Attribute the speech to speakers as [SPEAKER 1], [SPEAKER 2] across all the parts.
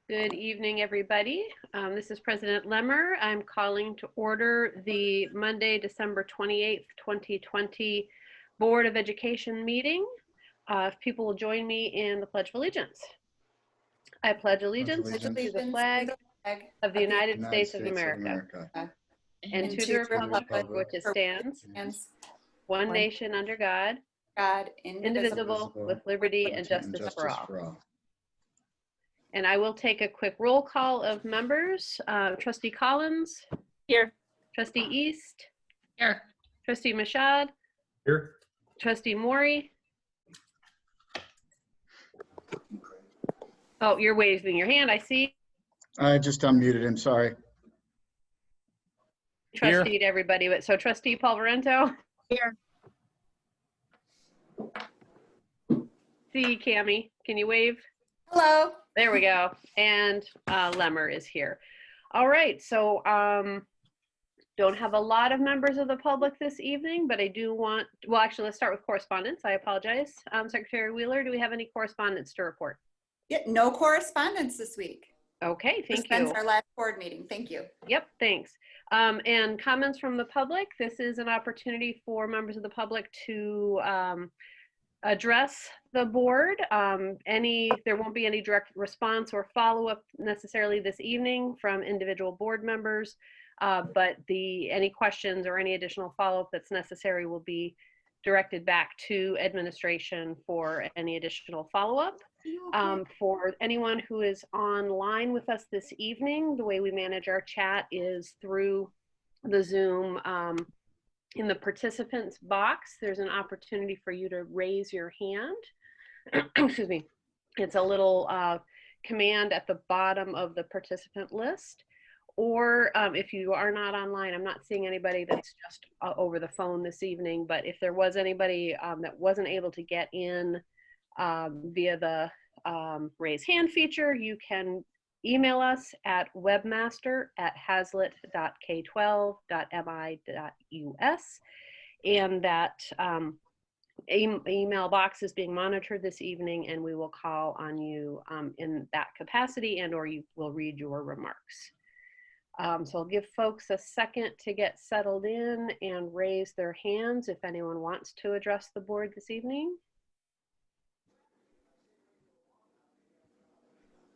[SPEAKER 1] Good evening, everybody. This is President Lemmer. I'm calling to order the Monday, December 28th, 2020 Board of Education meeting. If people will join me in the Pledge of Allegiance. I pledge allegiance to the flag of the United States of America and to the republic for which it stands, one nation under God, indivisible, with liberty and justice for all. And I will take a quick roll call of members. Trustee Collins.
[SPEAKER 2] Here.
[SPEAKER 1] Trustee East.
[SPEAKER 2] Here.
[SPEAKER 1] Trustee Mashad.
[SPEAKER 3] Here.
[SPEAKER 1] Trustee Maury. Oh, you're waving your hand, I see.
[SPEAKER 3] I just unmuted him, sorry.
[SPEAKER 1] Trustee to everybody, but so Trustee Polverento.
[SPEAKER 2] Here.
[SPEAKER 1] See Cammie, can you wave?
[SPEAKER 4] Hello.
[SPEAKER 1] There we go. And Lemmer is here. All right, so don't have a lot of members of the public this evening, but I do want, well, actually, let's start with correspondence. I apologize. Secretary Wheeler, do we have any correspondence to report?
[SPEAKER 4] Yeah, no correspondence this week.
[SPEAKER 1] Okay, thank you.
[SPEAKER 4] Since our last board meeting. Thank you.
[SPEAKER 1] Yep, thanks. And comments from the public. This is an opportunity for members of the public to address the board. There won't be any direct response or follow-up necessarily this evening from individual board members, but any questions or any additional follow-up that's necessary will be directed back to administration for any additional follow-up. For anyone who is online with us this evening, the way we manage our chat is through the Zoom. In the participants box, there's an opportunity for you to raise your hand. Excuse me. It's a little command at the bottom of the participant list. Or if you are not online, I'm not seeing anybody that's just over the phone this evening, but if there was anybody that wasn't able to get in via the raise hand feature, you can email us at webmaster@hazlitt.k12.mi.us, and that email box is being monitored this evening, and we will call on you in that capacity, and or you will read your remarks. So I'll give folks a second to get settled in and raise their hands if anyone wants to address the board this evening.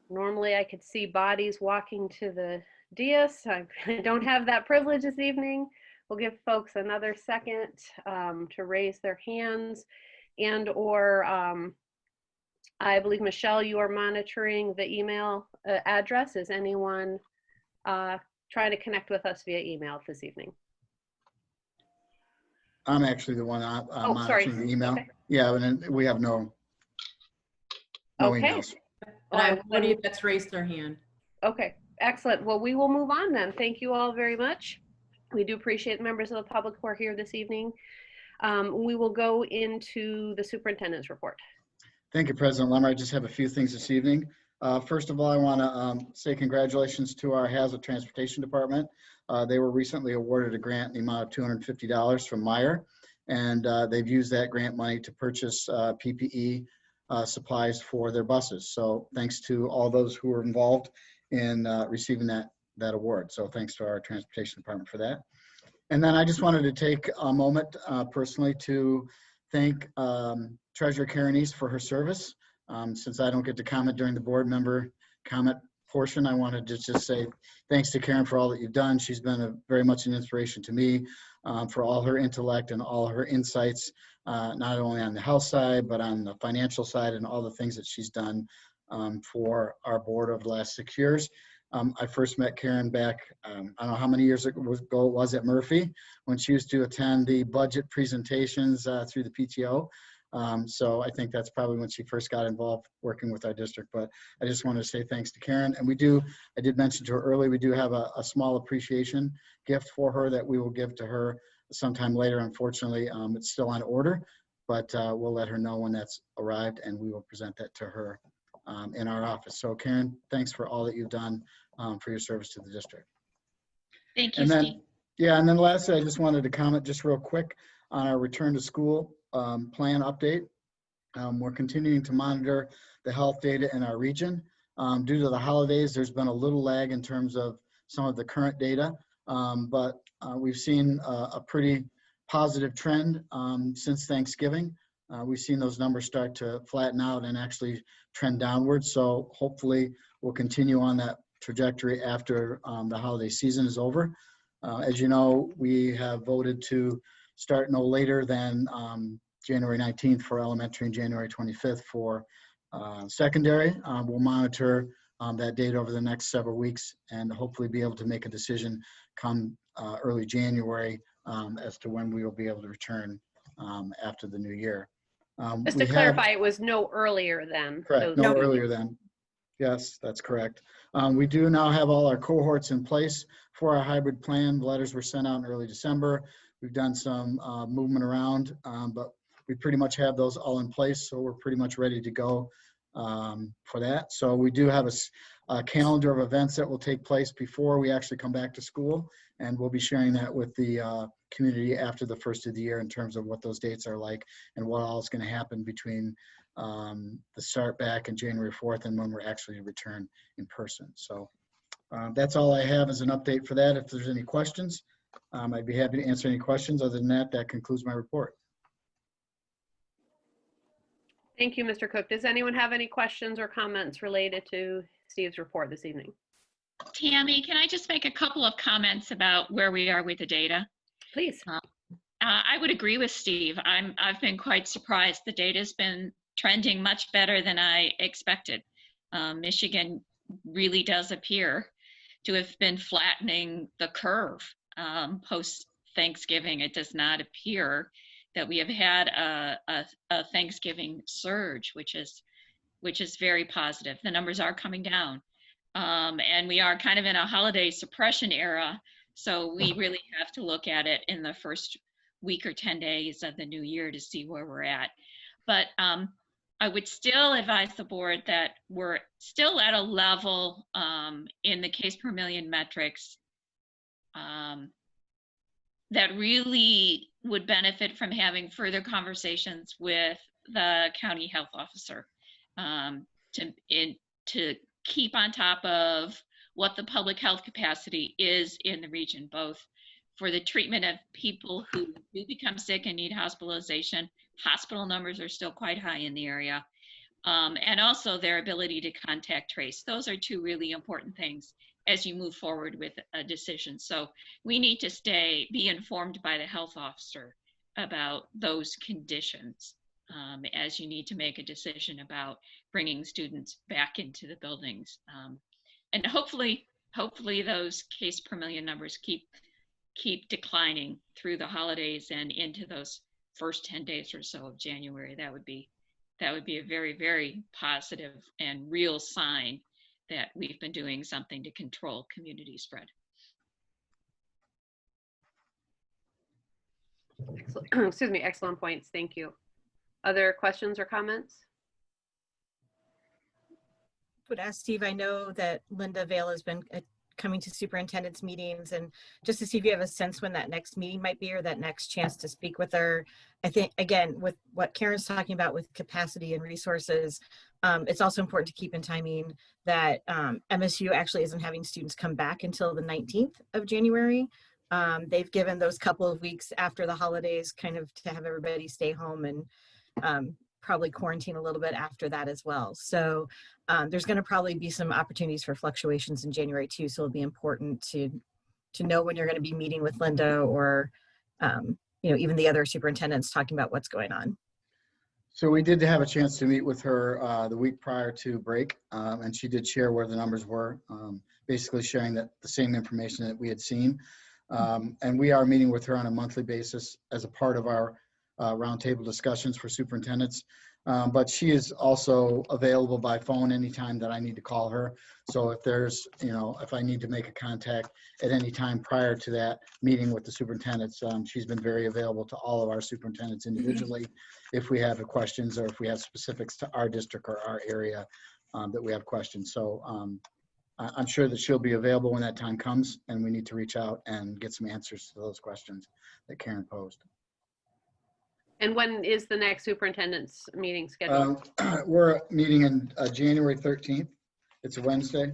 [SPEAKER 1] Normally I could see bodies walking to the dais. I don't have that privilege this evening. We'll give folks another second to raise their hands, and or I believe, Michelle, you are monitoring the email address. Is anyone trying to connect with us via email this evening?
[SPEAKER 3] I'm actually the one monitoring the email.
[SPEAKER 1] Okay.
[SPEAKER 3] Yeah, and we have no emails.
[SPEAKER 2] Nobody that's raised their hand.
[SPEAKER 1] Okay, excellent. Well, we will move on then. Thank you all very much. We do appreciate members of the public who are here this evening. We will go into the superintendent's report.
[SPEAKER 3] Thank you, President Lemmer. I just have a few things this evening. First of all, I want to say congratulations to our Hazlitt Transportation Department. They were recently awarded a grant in the amount of $250 from Meyer, and they've used that grant money to purchase PPE supplies for their buses. So thanks to all those who were involved in receiving that award. So thanks to our transportation department for that. And then I just wanted to take a moment personally to thank Treasurer Karen East for her service. Since I don't get to comment during the board member comment portion, I wanted to just say thanks to Karen for all that you've done. She's been very much an inspiration to me for all her intellect and all her insights, not only on the health side, but on the financial side and all the things that she's done for our board over the last 6 years. I first met Karen back, I don't know how many years ago it was at Murphy, when she used to attend the budget presentations through the PTO. So I think that's probably when she first got involved working with our district. But I just wanted to say thanks to Karen. And I did mention to her earlier, we do have a small appreciation gift for her that we will give to her sometime later. Unfortunately, it's still on order, but we'll let her know when that's arrived, and we will present that to her in our office. So Karen, thanks for all that you've done for your service to the district.
[SPEAKER 2] Thank you,
[SPEAKER 3] and then,
[SPEAKER 2] Steve.
[SPEAKER 3] Yeah, and then lastly, I just wanted to comment just real quick on our return to school plan update. We're continuing to monitor the health data in our region. Due to the holidays, there's been a little lag in terms of some of the current data, but we've seen a pretty positive trend since Thanksgiving. We've seen those numbers start to flatten out and actually trend downwards. So hopefully we'll continue on that trajectory after the holiday season is over. As you know, we have voted to start no later than January 19th for elementary and January 25th for secondary. We'll monitor that date over the next several weeks and hopefully be able to make a decision come early January as to when we will be able to return after the new year.
[SPEAKER 1] Just to clarify, it was no earlier than.
[SPEAKER 3] Correct, no earlier than. Yes, that's correct. We do now have all our cohorts in place for our hybrid plan. Letters were sent out in early December. We've done some movement around, but we pretty much have those all in place. So we're pretty much ready to go for that. So we do have a calendar of events that will take place before we actually come back to school. And we'll be sharing that with the community after the first of the year in terms of what those dates are like and what all is going to happen between the start back in January 4th and when we're actually return in person. So that's all I have as an update for that. If there's any questions, I'd be happy to answer any questions. Other than that, that concludes my report.
[SPEAKER 1] Thank you, Mr. Cook. Does anyone have any questions or comments related to Steve's report this evening?
[SPEAKER 5] Tammy, can I just make a couple of comments about where we are with the data?
[SPEAKER 1] Please.
[SPEAKER 5] I would agree with Steve. I've been quite surprised. The data's been trending much better than I expected. Michigan really does appear to have been flattening the curve post Thanksgiving. It does not appear that we have had a Thanksgiving surge, which is very positive. The numbers are coming down. And we are kind of in a holiday suppression era, so we really have to look at it in the first week or 10 days of the new year to see where we're at. But I would still advise the board that we're still at a level in the case per million metrics that really would benefit from having further conversations with the county health officer to keep on top of what the public health capacity is in the region, both for the treatment of people who do become sick and need hospitalization. Hospital numbers are still quite high in the area. And also their ability to contact trace. Those are two really important things as you move forward with a decision. So we need to be informed by the health officer about those conditions as you need to make a decision about bringing students back into the buildings. And hopefully those case per million numbers keep declining through the holidays and into those first 10 days or so of January. That would be a very, very positive and real sign that we've been doing something to control community spread.
[SPEAKER 1] Excellent. Excuse me, excellent points. Thank you. Other questions or comments?
[SPEAKER 6] Would ask Steve, I know that Linda Vale has been coming to superintendent's meetings, and just to see if you have a sense when that next meeting might be or that next chance to speak with her. I think, again, with what Karen's talking about with capacity and resources, it's also important to keep in timing that MSU actually isn't having students come back until the 19th of January. They've given those couple of weeks after the holidays kind of to have everybody stay home and probably quarantine a little bit after that as well. So there's going to probably be some opportunities for fluctuations in January too. So it'll be important to know when you're going to be meeting with Linda or even the other superintendents talking about what's going on.
[SPEAKER 3] So we did have a chance to meet with her the week prior to break, and she did share where the numbers were, basically sharing that the same information that we had seen. And we are meeting with her on a monthly basis as a part of our roundtable discussions for superintendents. But she is also available by phone anytime that I need to call her. So if there's, if I need to make a contact at any time prior to that meeting with the superintendents, she's been very available to all of our superintendents individually if we have questions or if we have specifics to our district or our area that we have questions. So I'm sure that she'll be available when that time comes and we need to reach out and get some answers to those questions that Karen posed.
[SPEAKER 1] And when is the next superintendent's meeting scheduled?
[SPEAKER 3] We're meeting on January 13th It's a Wednesday.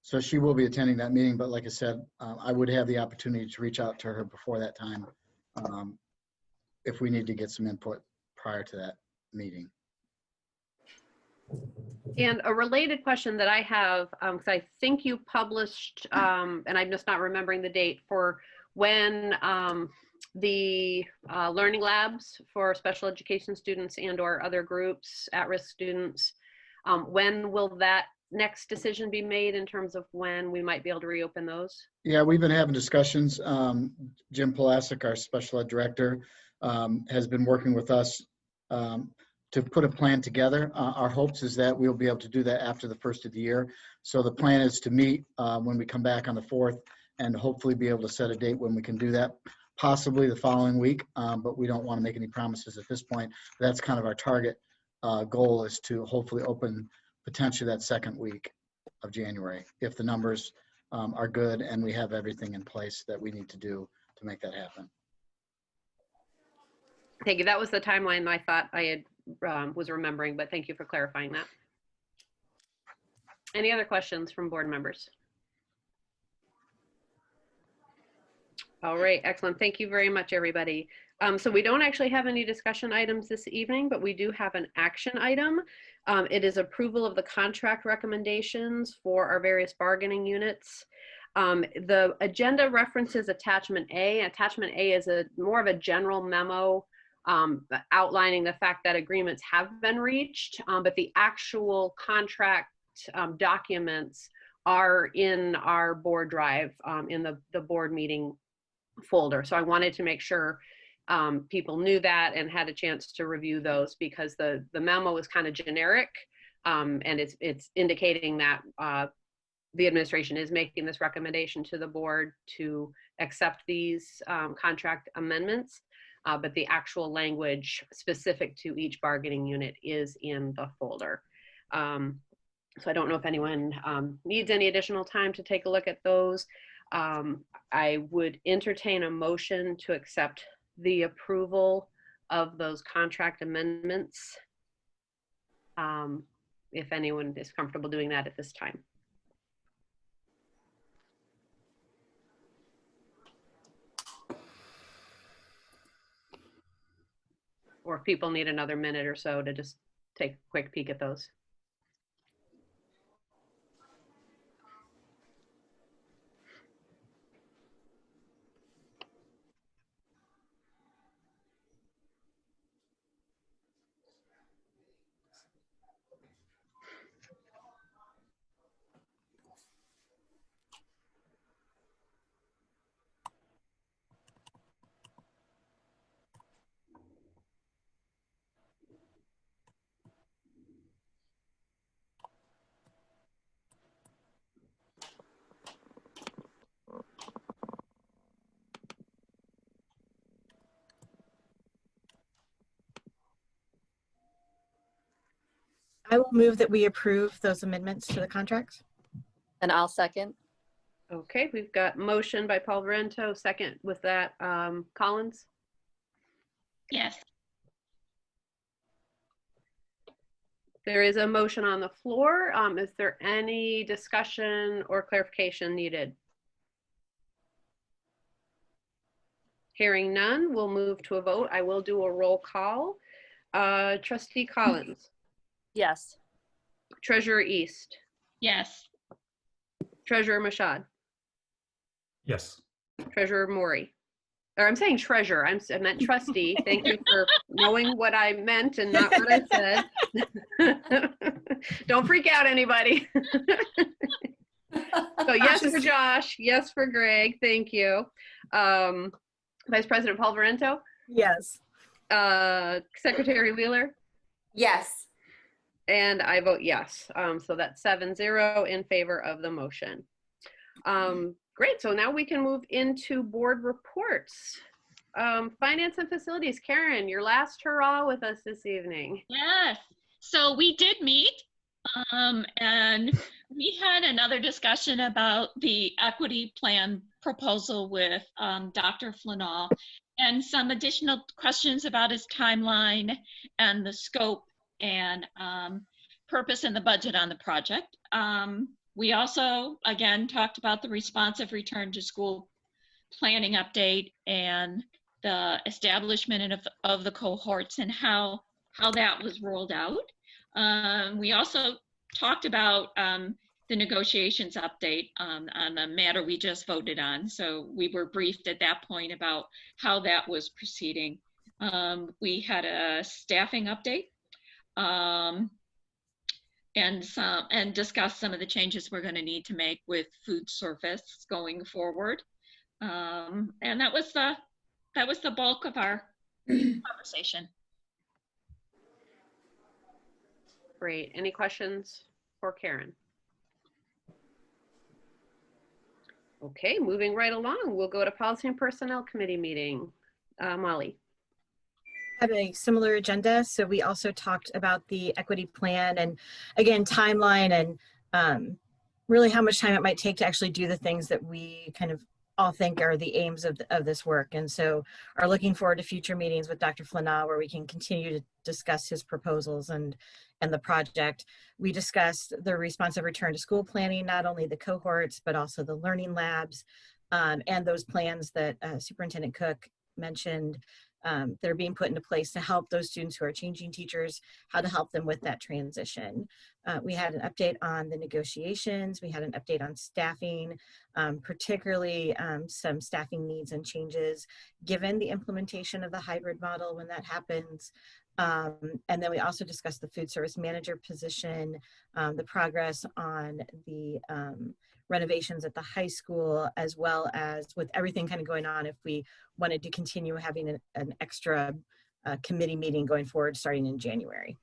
[SPEAKER 3] So she will be attending that meeting, but like I said, I would have the opportunity to reach out to her before that time if we need to get some input prior to that meeting.
[SPEAKER 1] And a related question that I have, because I think you published, and I'm just not remembering the date, for when the learning labs for special education students and or other groups, at-risk students, when will that next decision be made in terms of when we might be able to reopen those?
[SPEAKER 3] Yeah, we've been having discussions. Jim Pulasic, our special ed director, has been working with us to put a plan together. Our hopes is that we'll be able to do that after the first of the year. So the plan is to meet when we come back on the 4th and hopefully be able to set a date when we can do that, possibly the following week, but we don't want to make any promises at this point. That's kind of our target goal, is to hopefully open potentially that second week of January, if the numbers are good and we have everything in place that we need to do to make that happen.
[SPEAKER 1] Thank you. That was the timeline I thought I had was remembering, but thank you for clarifying that. Any other questions from board members? All right, excellent. Thank you very much, everybody. So we don't actually have any discussion items this evening, but we do have an action item. It is approval of the contract recommendations for our various bargaining units. The agenda references attachment A. Attachment A is more of a general memo outlining the fact that agreements have been reached, but the actual contract documents are in our board drive in the board meeting folder. So I wanted to make sure people knew that and had a chance to review those, because the memo is kind of generic and it's indicating that the administration is making this recommendation to the board to accept these contract amendments. But the actual language specific to each bargaining unit is in the folder. So I don't know if anyone needs any additional time to take a look at those. I would entertain a motion to accept the approval of those contract amendments, if anyone is comfortable doing that at this time. Or if people need another minute or so to just take a quick peek at those.
[SPEAKER 6] I will move that we approve those amendments to the contract.
[SPEAKER 7] And I'll second.
[SPEAKER 1] Okay, we've got motion by Paul Varento, second with that, Collins.
[SPEAKER 5] Yes.
[SPEAKER 1] There is a motion on the floor. Is there any discussion or clarification needed? Hearing none, we'll move to a vote. I will do a roll call. Trustee Collins.
[SPEAKER 7] Yes.
[SPEAKER 1] Treasurer East.
[SPEAKER 5] Yes.
[SPEAKER 1] Treasurer Mashad.
[SPEAKER 8] Yes.
[SPEAKER 1] Treasurer Maury. Or I'm saying treasurer, I meant trustee. Thank you for knowing what I meant and not what I said. Don't freak out, anybody. So yes for Josh, yes for Greg, thank you. Vice President Paul Varento.
[SPEAKER 6] Yes.
[SPEAKER 1] Secretary Wheeler.
[SPEAKER 4] Yes.
[SPEAKER 1] And I vote yes. So that's 7-0 in favor of the motion. Great, so now we can move into board reports. Finance and Facilities, Karen, your last hurrah with us this evening.
[SPEAKER 5] Yes. So we did meet and we had another discussion about the equity plan proposal with Dr. Flanall and some additional questions about his timeline and the scope. And purpose and the budget on the project. We also, again, talked about the responsive return to school planning update and the establishment of the cohorts and how that was rolled out. We also talked about the negotiations update on the matter we just voted on. So we were briefed at that point about how that was proceeding. We had a staffing update and discussed some of the changes we're going to need to make with food service going forward. And that was the bulk of our conversation.
[SPEAKER 1] Great. Any questions for Karen? Okay, moving right along, we'll go to Policy and Personnel Committee meeting. Molly.
[SPEAKER 6] Have a similar agenda. So we also talked about the equity plan and again, timeline and really how much time it might take to actually do the things that we kind of all think are the aims of this work. And so are looking forward to future meetings with Dr. Flanaugh where we can continue to discuss his proposals and the project. We discussed the responsive return to school planning, not only the cohorts, but also the learning labs and those plans that Superintendent Cook mentioned that are being put into place to help those students who are changing teachers, how to help them with that transition. We had an update on the negotiations. We had an update on staffing, particularly some staffing needs and changes given the implementation of the hybrid model when that happens. And then we also discussed the food service manager position, the progress on the renovations at the high school, as well as with everything kind of going on, if we wanted to continue having an extra committee meeting going forward starting in January.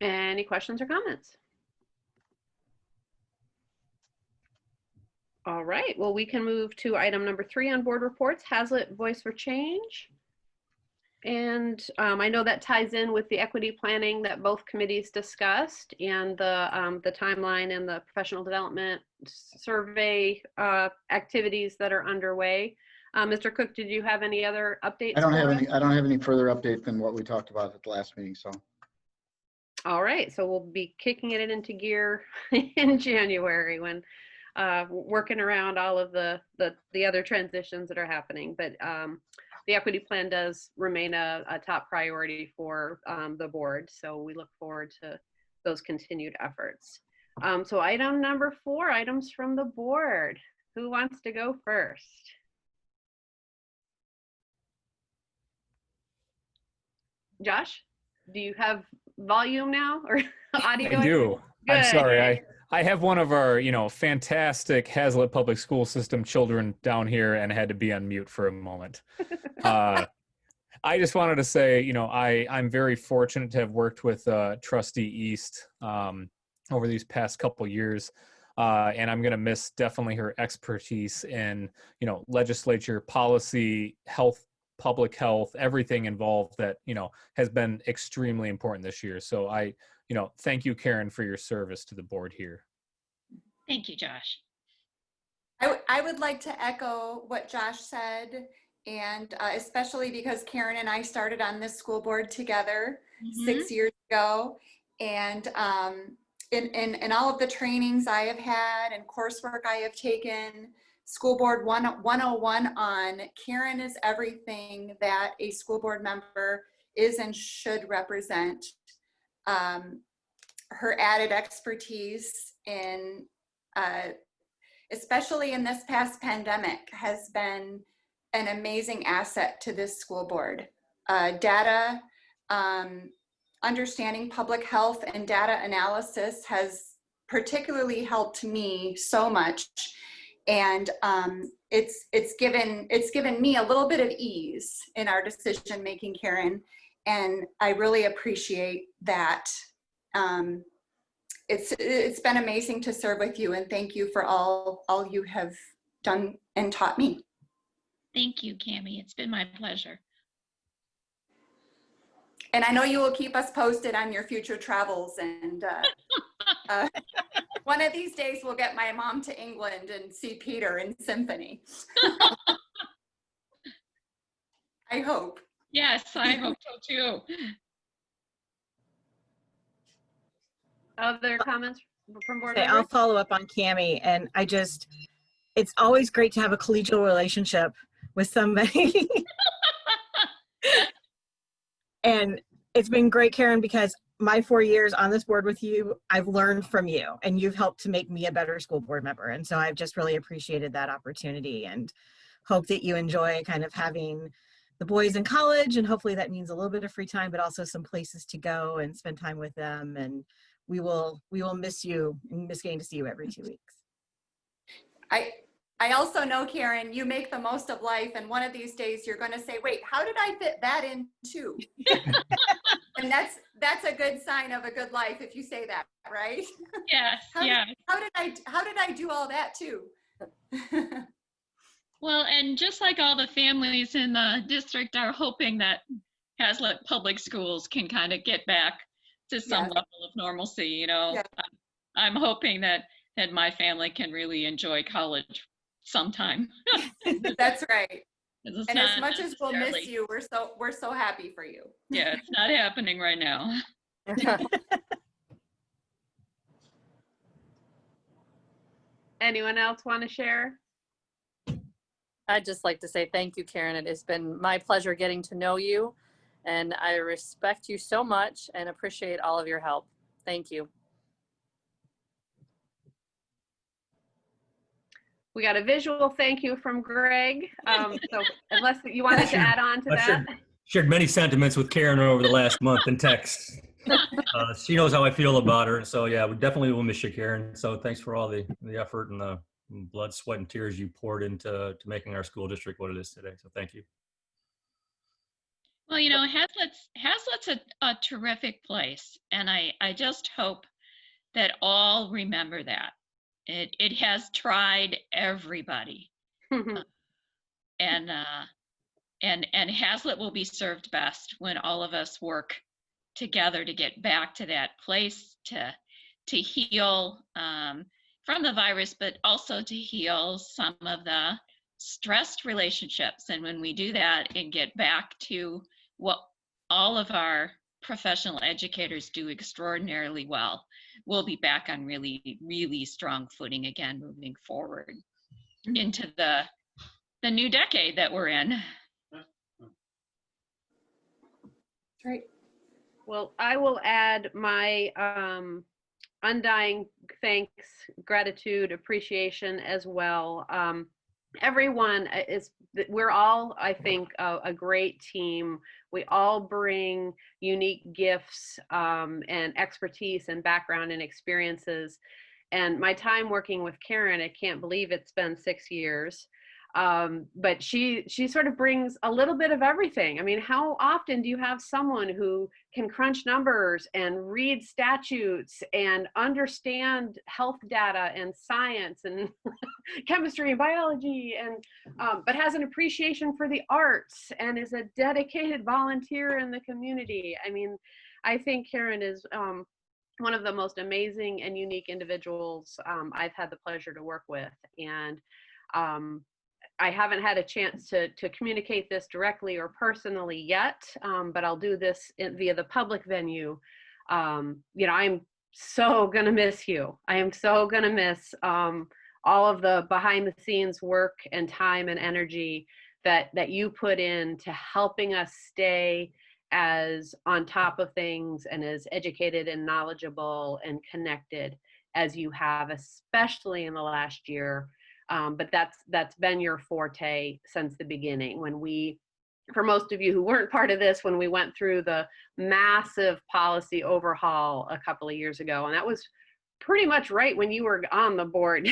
[SPEAKER 1] Any questions or comments? All right, well, we can move to item number 3 on board reports, Hazlitt Voice for Change. And I know that ties in with the equity planning that both committees discussed and the timeline and the professional development survey activities that are underway. Mr. Cook, did you have any other updates?
[SPEAKER 3] I don't have any further update than what we talked about at the last meeting, so.
[SPEAKER 1] All right, so we'll be kicking it into gear in January when working around all of the other transitions that are happening. But the equity plan does remain a top priority for the board. So we look forward to those continued efforts. So item number 4, items from the board. Who wants to go first? Josh, do you have volume now or audio?
[SPEAKER 8] I do.
[SPEAKER 1] Good.
[SPEAKER 8] I'm sorry. I have one of our, fantastic Hazlitt Public School System children down here and had to be on mute for a moment. I just wanted to say, I'm very fortunate to have worked with Trustee East over these past couple years. And I'm going to miss definitely her expertise in, legislature, policy, health, public health, everything involved that, has been extremely important this year. So thank you, Karen, for your service to the board here.
[SPEAKER 5] Thank you, Josh.
[SPEAKER 4] I would like to echo what Josh said, and especially because Karen and I started on this school board together 6 years ago. And in all of the trainings I have had and coursework I have taken, School Board 101 on, Karen is everything that a school board member is and should represent. Her added expertise in, especially in this past pandemic, has been an amazing asset to this school board. Data, understanding public health and data analysis has particularly helped me so much. And it's given me a little bit of ease in our decision making, Karen, and I really appreciate that. It's been amazing to serve with you, and thank you for all you have done and taught me.
[SPEAKER 5] Thank you, Cammie. It's been my pleasure.
[SPEAKER 4] And I know you will keep us posted on your future travels, and one of these days we'll get my mom to England and see Peter in symphony. I hope.
[SPEAKER 5] Yes, I hope so too.
[SPEAKER 1] Other comments from board
[SPEAKER 6] Okay, I'll
[SPEAKER 1] members?
[SPEAKER 6] follow up on Cami, and it's always great to have a collegial relationship with somebody. And it's been great, Karen, because my 4 years on this board with you, I've learned from you, and you've helped to make me a better school board member. And so I've just really appreciated that opportunity, and hope that you enjoy kind of having the boys in college, and hopefully that means a little bit of free time, but also some places to go and spend time with them. And we will miss you and miss getting to see you every 2 weeks.
[SPEAKER 4] I also know, Karen, you make the most of life, and one of these days you're going to say, wait, how did I fit that in too? And that's a good sign of a good life if you say that, right?
[SPEAKER 5] Yes, yes.
[SPEAKER 4] How did I do all that too?
[SPEAKER 5] Well, and just like all the families in the district are hoping that Hazlet Public Schools can kind of get back to some
[SPEAKER 4] Yes.
[SPEAKER 5] level of normalcy, you know.
[SPEAKER 4] Yes.
[SPEAKER 5] I'm hoping that my family can really enjoy college sometime.
[SPEAKER 4] That's right.
[SPEAKER 5] It's
[SPEAKER 4] And as
[SPEAKER 5] not
[SPEAKER 4] much as we'll miss
[SPEAKER 5] necessarily-
[SPEAKER 4] you, we're so happy for you.
[SPEAKER 5] Yeah, it's not happening right now.
[SPEAKER 1] Anyone else want to share?
[SPEAKER 7] I'd just like to say thank you, Karen. It has been my pleasure getting to know you, and I respect you so much and appreciate all of your help. Thank you.
[SPEAKER 1] We got a visual thank you from Greg. So unless you wanted to add on to that.
[SPEAKER 9] Shared many sentiments with Karen over the last month in text. She knows how I feel about her. So yeah, we definitely will miss you, Karen. So thanks for all the effort and the blood, sweat, and tears you poured into making our school district what it is today. So thank you.
[SPEAKER 5] Well, you know, Hazlet's a terrific place, and I just hope that all remember that. It has tried everybody, and Hazlet will be served best when all of us work together to get back to that place to heal from the virus, but also to heal some of the stressed relationships. And when we do that and get back to what all of our professional educators do extraordinarily well, we'll be back on really, really strong footing again, moving forward into the new decade that we're in.
[SPEAKER 4] Right.
[SPEAKER 1] Well, I will add my undying thanks, gratitude, appreciation as well. Everyone we're all, I think, a great team. We all bring unique gifts and expertise and background and experiences. And my time working with Karen, I can't believe it's been 6 years. But she sort of brings a little bit of everything. I mean, how often do you have someone who can crunch numbers and read statutes and understand health data and science and chemistry and biology, and but has an appreciation for the arts and is a dedicated volunteer in the community? I mean, I think Karen is one of the most amazing and unique individuals I've had the pleasure to work with. And I haven't had a chance to communicate this directly or personally yet, but I'll do this via the public venue. You know, I'm so gonna miss you. I am so gonna miss all of the behind the scenes work and time and energy that you put in to helping us stay as on top of things and as educated and knowledgeable and connected as you have, especially in the last year. But that's been your forte since the beginning. When we, for most of you who weren't part of this, when we went through the massive policy overhaul a couple of years ago, and that was pretty much right when you were on the board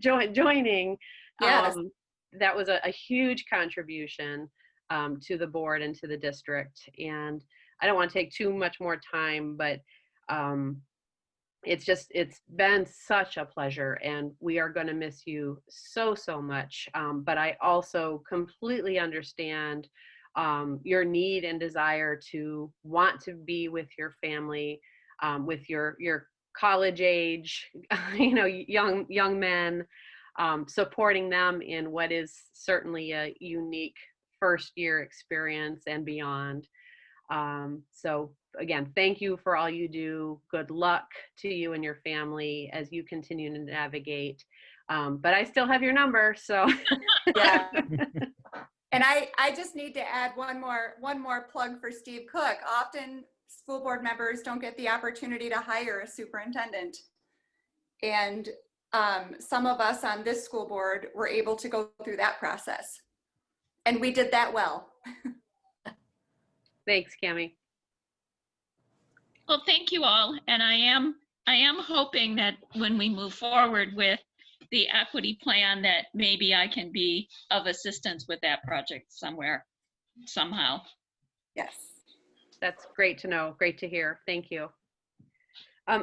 [SPEAKER 1] joining.
[SPEAKER 4] Yes.
[SPEAKER 1] That was a huge contribution to the board and to the district. And I don't want to take too much more time, but it's been such a pleasure, and we are going to miss you so much. But I also completely understand your need and desire to want to be with your family, with your college age, you know, young men, supporting them in what is certainly a unique first year experience and beyond. So again, thank you for all you do. Good luck to you and your family as you continue to navigate. But I still have your number, so.
[SPEAKER 4] Yeah. And I just need to add one more plug for Steve Cook. Often school board members don't get the opportunity to hire a superintendent. And some of us on this school board were able to go through that process. And we did that well.
[SPEAKER 1] Thanks, Cami.
[SPEAKER 5] Well, thank you all. And I am hoping that when we move forward with the equity plan, that maybe I can be of assistance with that project somewhere, somehow.
[SPEAKER 4] Yes.
[SPEAKER 1] That's great to know. Great to hear. Thank you.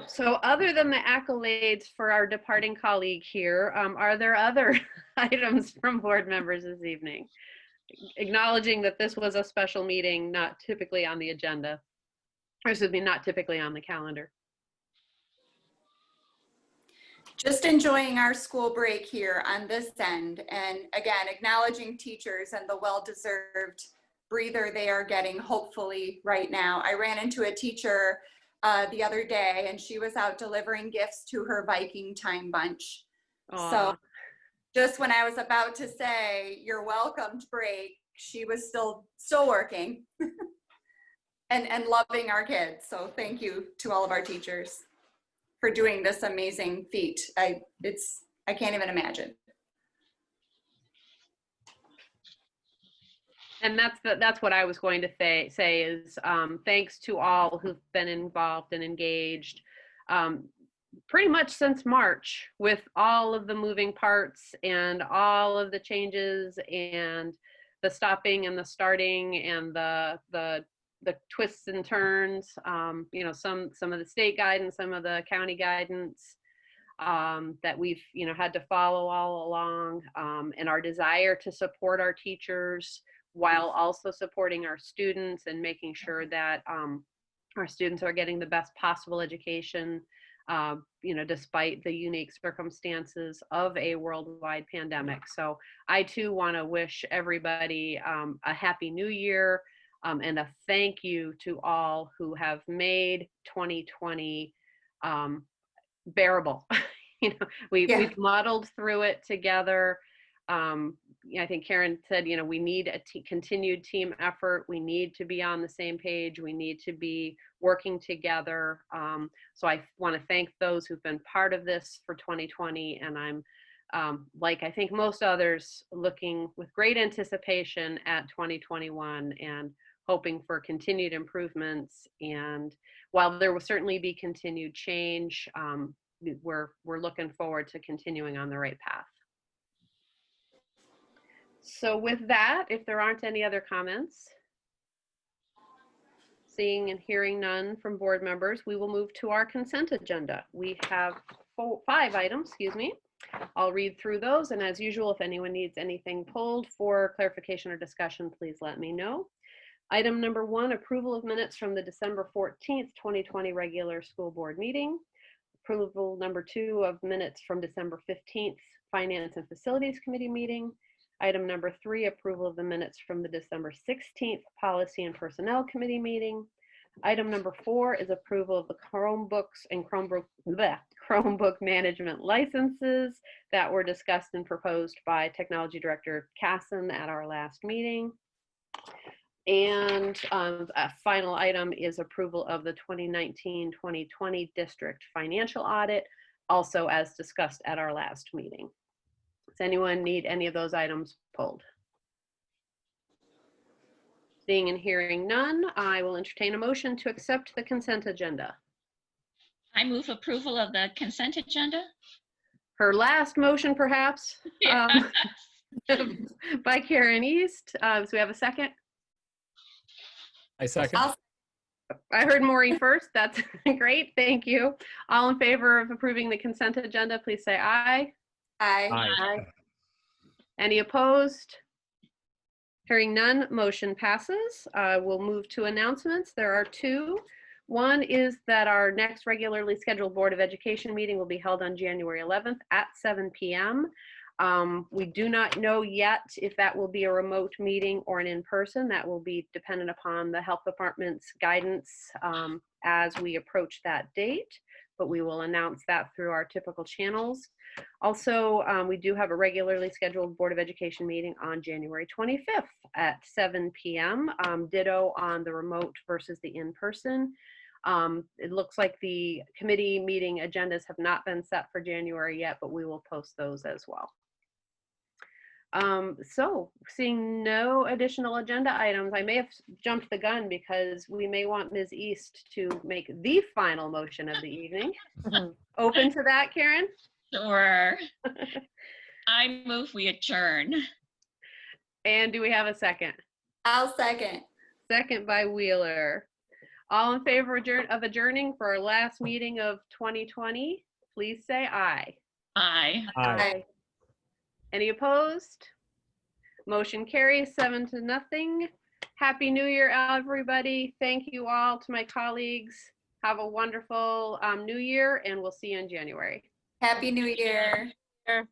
[SPEAKER 1] So other than the accolades for our departing colleague here, are there other items from board members this evening? Acknowledging that this was a special meeting, not typically on the agenda, or excuse me, not typically on the calendar.
[SPEAKER 4] Just enjoying our school break here on this end. And again, acknowledging teachers and the well-deserved breather they are getting, hopefully right now. I ran into a teacher the other day and she was out delivering gifts to her Viking time bunch.
[SPEAKER 1] Aww.
[SPEAKER 4] So just when I was about to say, you're welcome to break, she was still working and loving our kids. So thank you to all of our teachers for doing this amazing feat. I can't even imagine.
[SPEAKER 1] And that's what I was going to say is thanks to all who've been involved and engaged pretty much since March with all of the moving parts and all of the changes and the stopping and the starting and the twists and turns, you know, some of the state guidance, some of the county guidance that we've, you know, had to follow all along, and our desire to support our teachers while also supporting our students and making sure that our students are getting the best possible education, you know, despite the unique circumstances of a worldwide pandemic. So I too want to wish everybody a happy new year and a thank you to all who have made 2020 bearable. You know, we've modeled through it together. I think Karen said, you know, we need a continued team effort. We need to be on the same page. We need to be working together. So I want to thank those who've been part of this for 2020. And I'm, like I think most others, looking with great anticipation at 2021 and hoping for continued improvements. And while there will certainly be continued change, we're looking forward to continuing on the right path. So with that, if there aren't any other comments, seeing and hearing none from board members, we will move to our consent agenda. We have 5 items, excuse me. I'll read through those, and as usual, if anyone needs anything pulled for clarification or discussion, please let me know. Item number 1, approval of minutes from the December 14th, 2020 regular school board meeting. Approval number 2 of minutes from December 15th, Finance and Facilities Committee meeting. Item number 3, approval of the minutes from the December 16th Policy and Personnel Committee meeting. Item number 4 is approval of the Chromebooks and Chromebook management licenses that were discussed and proposed by Technology Director Casson at our last meeting. And a final item is approval of the 2019-2020 district financial audit, also as discussed at our last meeting. Does anyone need any of those items pulled? Seeing and hearing none, I will entertain a motion to accept the consent agenda.
[SPEAKER 5] I move approval of the consent agenda.
[SPEAKER 1] Her last motion, perhaps, by Karen East. So we have a second.
[SPEAKER 8] I second.
[SPEAKER 1] I heard Maureen first. That's great. Thank you. All in favor of approving the consent agenda, please say aye.
[SPEAKER 4] Aye.
[SPEAKER 8] Aye.
[SPEAKER 1] Any opposed? Hearing none, motion passes. We'll move to announcements. There are 2. One is that our next regularly scheduled Board of Education meeting will be held on January 11th at 7 p.m. We do not know yet if that will be a remote meeting or an in-person. That will be dependent upon the health department's guidance as we approach that date, but we will announce that through our typical channels. Also, we do have a regularly scheduled Board of Education meeting on January 25th at 7 p.m. Ditto on the remote versus the in-person. It looks like the committee meeting agendas have not been set for January yet, but we will post those as well. So seeing no additional agenda items, I may have jumped the gun because we may want Ms. East to make the final motion of the evening. Open to that, Karen?
[SPEAKER 5] Sure. I move we adjourn.
[SPEAKER 1] And do we have a second?
[SPEAKER 4] I'll second.
[SPEAKER 1] Second by Wheeler. All in favor of adjourning for our last meeting of 2020, please say aye.
[SPEAKER 5] Aye.
[SPEAKER 4] Aye.
[SPEAKER 1] Any opposed? Motion carries 7-0. Happy New Year, everybody. Thank you all to my colleagues. Have a wonderful New Year, and we'll see you in January.
[SPEAKER 4] Happy New Year.
[SPEAKER 7] Sure.